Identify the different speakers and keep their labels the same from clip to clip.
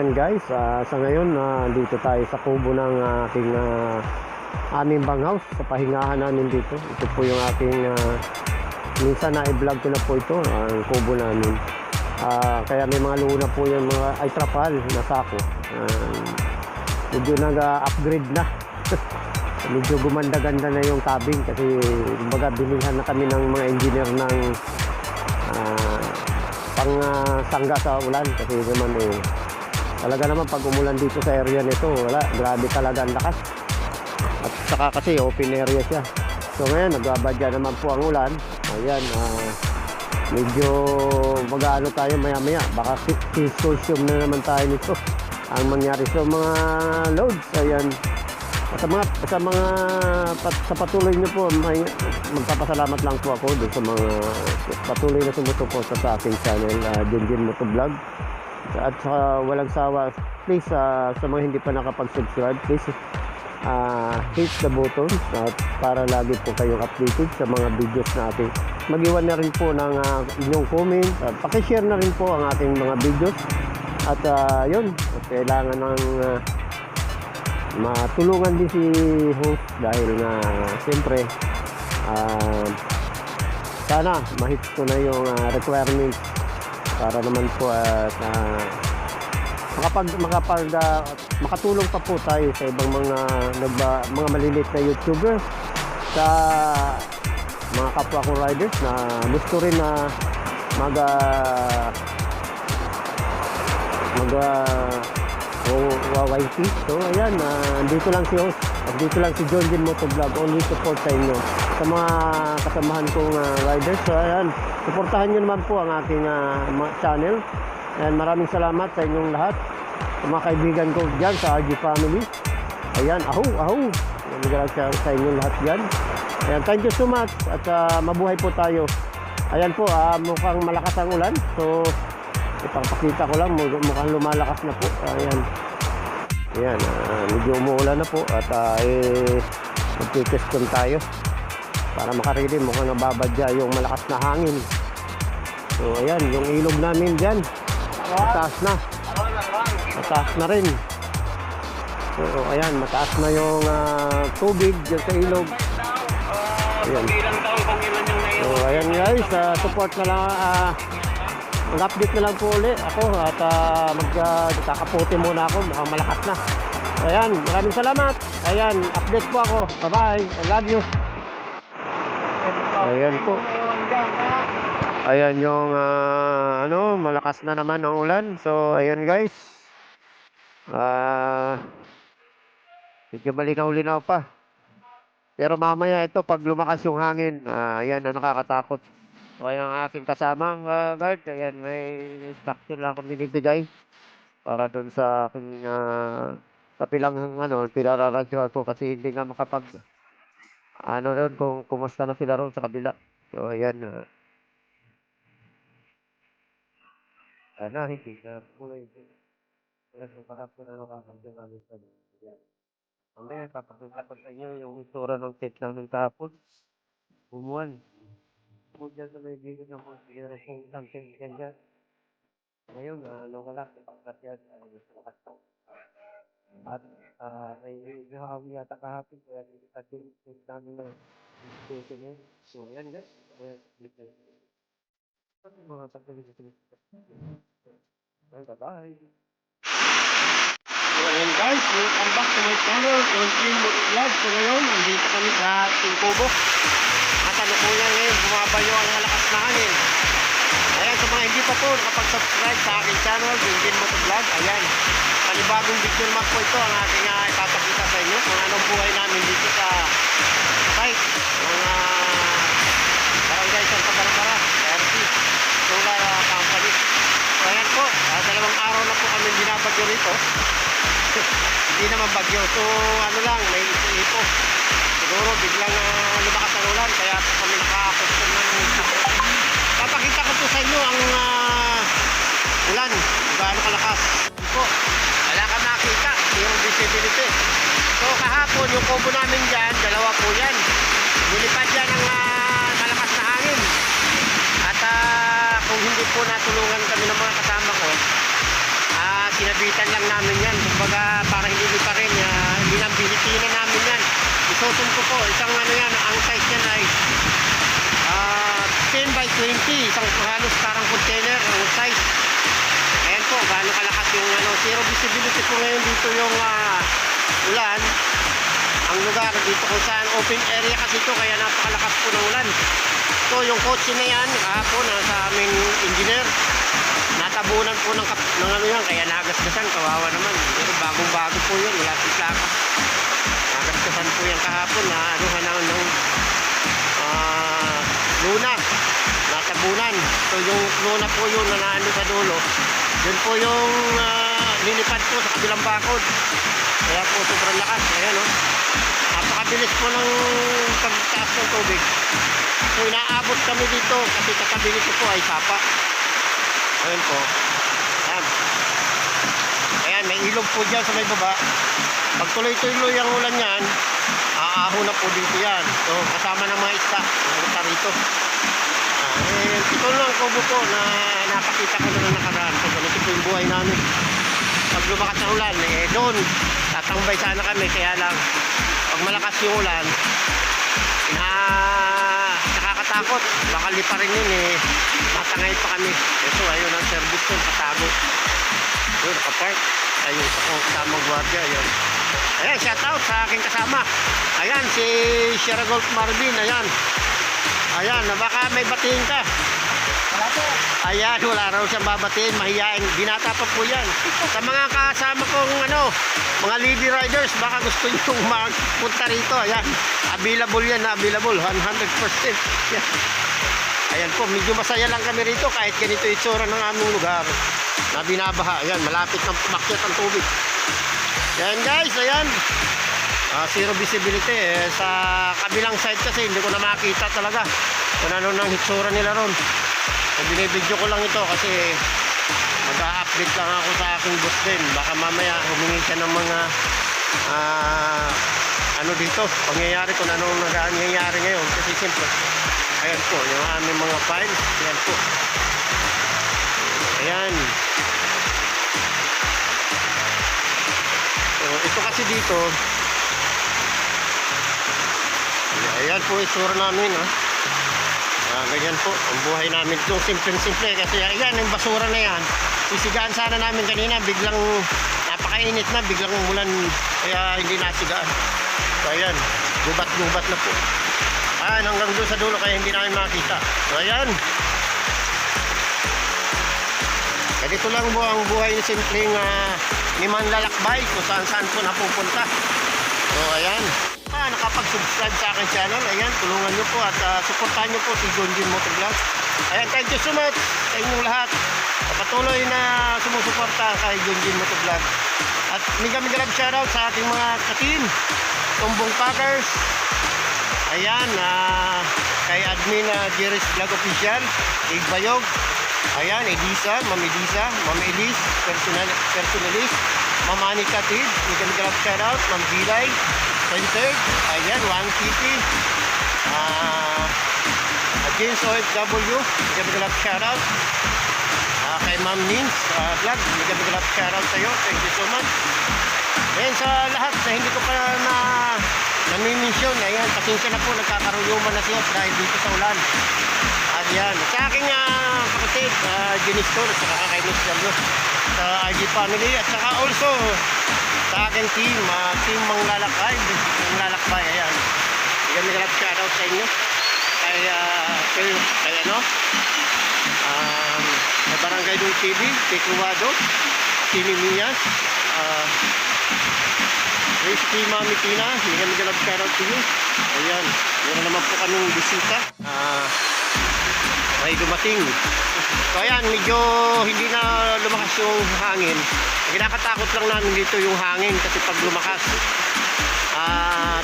Speaker 1: ayan guys, sa ngayon dito tayo sa kubo ng ating aming banghouse, sa pahingahan namin dito. Ito po yung aking minsan na i-vlog ko na po ito, ang kubo namin. Kaya may mga luna po yung mga ay trapal na sako. Medyo nag-upgrade na. Medyo gumanda-ganda na yung tabing kasi kumbaga binilhan na kami ng mga engineer ng pang sangga sa ulan kasi naman talaga naman pag umulan dito sa area nito wala, grabe talaga ang lakas at saka kasi open area siya. So ngayon nagbabadya naman po ang ulan. Ayan, medyo mag-ano tayo maya-maya, baka consortium na naman tayo nito ang mangyari sa mga loads. Ayan, sa patuloy niyo po, magpapasalamat lang po ako doon sa mga patuloy na sumusuporta sa aking channel, Junjun Motovlog. At sa walang sawa, please sa mga hindi pa nakapag-subscribe, please hit the button para lagi po kayong updated sa mga videos natin. Mag-iwan na rin po ng inyong comment at pakishare na rin po ang ating mga videos. At yun, kailangan ng matulungan din si host dahil na siyempre sana ma-hit ko na yung requirements para naman po at makatulong pa po tayo sa ibang mga maliliit na YouTuber, sa mga kapwa ko riders na gusto rin na YT. So ayan, dito lang si host, dito lang si Junjun Motovlog, only support sa inyo sa mga kasamahan kong riders. So ayan, suportahan nyo naman po ang aking channel, and maraming salamat sa inyong lahat, sa mga kaibigan ko dyan sa RG family. Ayan, aho sa inyong lahat dyan. Ayan, thank you so much at mabuhay po tayo. Ayan po, mukhang malakas ang ulan, so ipapakita ko lang, mukhang lumalakas na po. Ayan, medyo umuulan na po at magtiteston tayo para makarili. Mukhang nababadya yung malakas na hangin. So ayan, yung ilog namin dyan mataas na rin. So ayan, mataas na yung tubig dyan sa ilog. Ayan. So ayan guys, support na lang, mag-update na lang po ulit ako at magkakaputi muna ako, mukhang malakas na. Ayan, maraming salamat. Ayan, update po ako. Bye-bye, I love you. Ayan po. Ayan yung malakas na naman ang ulan. So ayan guys, medyo malinaw-linaw pa. Pero mamaya ito, pag lumakas yung hangin, ayan na nakakatakot. So ayan ang aking kasamang guard. Ayan, may instruction lang akong binibigay para doon sa aking kapilang pinararadyohan ko kasi hindi nga makapag doon kung kumusta na sila roon sa kabila. So ayan, hindi na kulay. So kahapon na nakakagyan namin sa ayan. Mamaya papakita ko sa inyo yung isura ng tent namin kahapon. Bumuan. Diyan sa may bigod ng mga ng tent dyan. Ngayon, wala. Pagkat yan, at may nahawi yata kahapon. Kaya natin namin na dito niya. So yan guys. Mga pagkakas dito. Bye-bye. So ayan guys, welcome back to my channel, Junjun Motovlog. So ngayon, nandito kami sa ating kubo. At kalukuyan ngayon, bumabayo ang malakas na hangin. Ayan, sa mga hindi pa po nakapag-subscribe sa aking channel, Junjun Motovlog. Ayan, panibagong video naman po ito ang ating ipapakita sa inyo kung anong buhay namin dito sa site ng Barangay Santa Barbara, RC Solar Company. So ayan po, 2 araw na po kami binabagyo rito. Hindi naman bagyo, so may ipo. Siguro biglang lumakas ang ulan, kaya po kami nakakastom ng papakita ko po sa inyo ang ulan, kung gaano kalakas. Po, wala ka makita, zero visibility. So kahapon yung kubo namin dyan, 2 po yan. Nilipad yan ng malakas na hangin. At kung hindi po natulungan kami ng mga kasama ko, sinabitan lang namin yan. Kumbaga, para hindi pa rin, binibitinan namin yan. Isusun ko po, isang ano yan, ang size yan ay 10 by 20, isang halos parang container ang size. Ayan po, gaano kalakas yung ano, zero visibility po ngayon dito yung ulan. Ang lugar dito kung saan open area kasi ito, kaya napakalakas po ng ulan. So yung kotse na yan, kahapon sa aming engineer, natabunan po ng ano yan, kaya nagasgasan, kawawa naman. Pero bagong-bago po yun, wala si plaka. Nagasgasan po yan kahapon na anuhan ng luna, natabunan. So yung luna po yun na naano sa dulo, yun po yung lilipad po sa kabilang bakod. Kaya po sobrang lakas. Ayan o, napakabilis po ng pagtaas ng tubig. So inaabot kami dito kasi katabi nito po ay sapa. Ayan po. Ayan. Ayan, may ilog po dyan sa may baba. Pag tuloy-tuloy ang ulan yan, aahon na po dito yan. So kasama ng mga isda, mga rito. Ito lang kubo po na napakita ko na nakaraan. So ganito po yung buhay namin. Pag lumakas ang ulan, doon tatambay sana kami. Kaya lang, pag malakas yung ulan, nakakatakot. Baka lipa rin yun matangay pa kami. So ayun ang service doon, patago. Doon, nakapark. Ayun, isa kong kasamang gwardiya. Ayun. Ayan, shout out sa aking kasama. Ayan, si Sierra Golf Marvin. Ayan. Ayan, baka may batiin ka.
Speaker 2: Wala po.
Speaker 1: Ayan, wala raw siyang babatiin. Mahihain. Binata pa po yan. Sa mga kasama kong mga lady riders, baka gusto nyo magpunta rito. Ayan, available yan. Available, 100%. Ayan. Ayan po, medyo masaya lang kami rito kahit ganito itsura ng aming lugar na binabaha. Ayan, malapit ng pumakyat ang tubig. Ayan guys, ayan. Zero visibility. Sa kabilang side kasi hindi ko na makita talaga kung ano nang hitsura nila ron. So binibidyo ko lang ito kasi mag-a-update lang ako sa aking boss din. Baka mamaya humingi ka ng mga ano dito, pangyayari kung anong nangyayari ngayon. Kasi simple, ayan po, yung aming mga files. Ayan po. Ayan. So ito kasi dito, ayan po itsura namin. Ganyan po ang buhay namin. Itong simple-simple kasi ayan yung basura na yan. Sisigaan sana namin kanina, biglang napakainit na, biglang umulan, kaya hindi nasigaan. So ayan, gubat-gubat na po. Ayan, hanggang doon sa dulo kaya hindi namin makita. So ayan, ganito lang po ang buhay ni simpleng ni manlalakbay kung saan-saan po napupunta. So ayan, nakapag-subscribe sa akin channel. Ayan, tulungan nyo po at supportahan nyo po si Junjun Motovlog. Ayan, thank you so much sa inyong lahat. Patuloy na sumusuporta kay Junjun Motovlog. At mega love shoutout sa ating mga ka-team, Tumbong Packers. Ayan, kay admin Jerry's Vlog Official, Igbayog. Ayan, Edisa, Ma'am Edisa, Ma'am Elise, Personalist, Ma'am Anika Tid, mega love shoutout, Ma'am Gilay, Centered, ayan, 150, James OFW, mega love shoutout, kay Ma'am Nins Vlog, mega love shoutout sa'yo, thank you so much. Ayan, sa lahat na hindi ko pa nami-mention, ayan, pasensya na po, nagkakaruyuman na siya dahil dito sa ulan. At yan, sa aking kapatid, Ginistor, at saka kay Mr. sa IG family, at saka also sa aking team, team Manglalakbay, ayan. Bigyan nila shoutout sa inyo. Kay sa Barangay Dung TV, kay Kuwado, Tini Mias, Risky Mami Tina, bigyan nila shoutout to you. Ayan, meron naman po kaming bisita. May dumating. So ayan, medyo hindi na lumakas yung hangin. Kinakatakot lang namin dito yung hangin kasi pag lumakas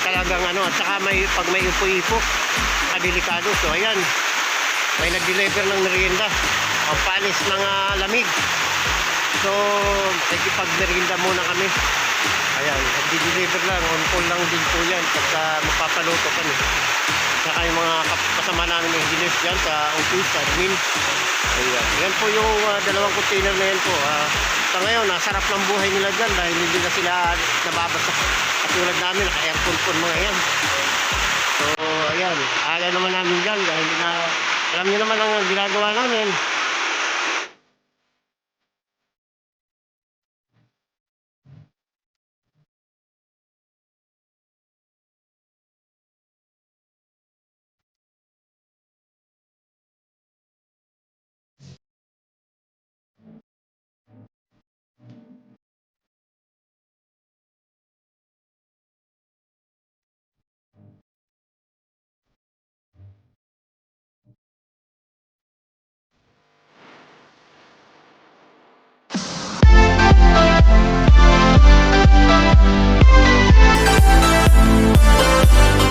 Speaker 1: talagang at saka pag may ipo-ipo, delikado. So ayan, may nag-deliver ng merienda, pampalis ng lamig. So nakikipag-merienda muna kami. Ayan, nag-deliver lang, on call lang din po yan pagka mapapaluto kami. saka yung mga kasama namin ng engineers dyan sa office, sa admin. Ayan. Yan po yung dalawang container na yan po. Sa ngayon, sarap ng buhay nila dyan dahil hindi na sila nababasak. Katulad namin, naka-aircon po mga yan. So, ayan. Ayaw naman namin dyan dahil alam niyo naman ang ginagawa namin.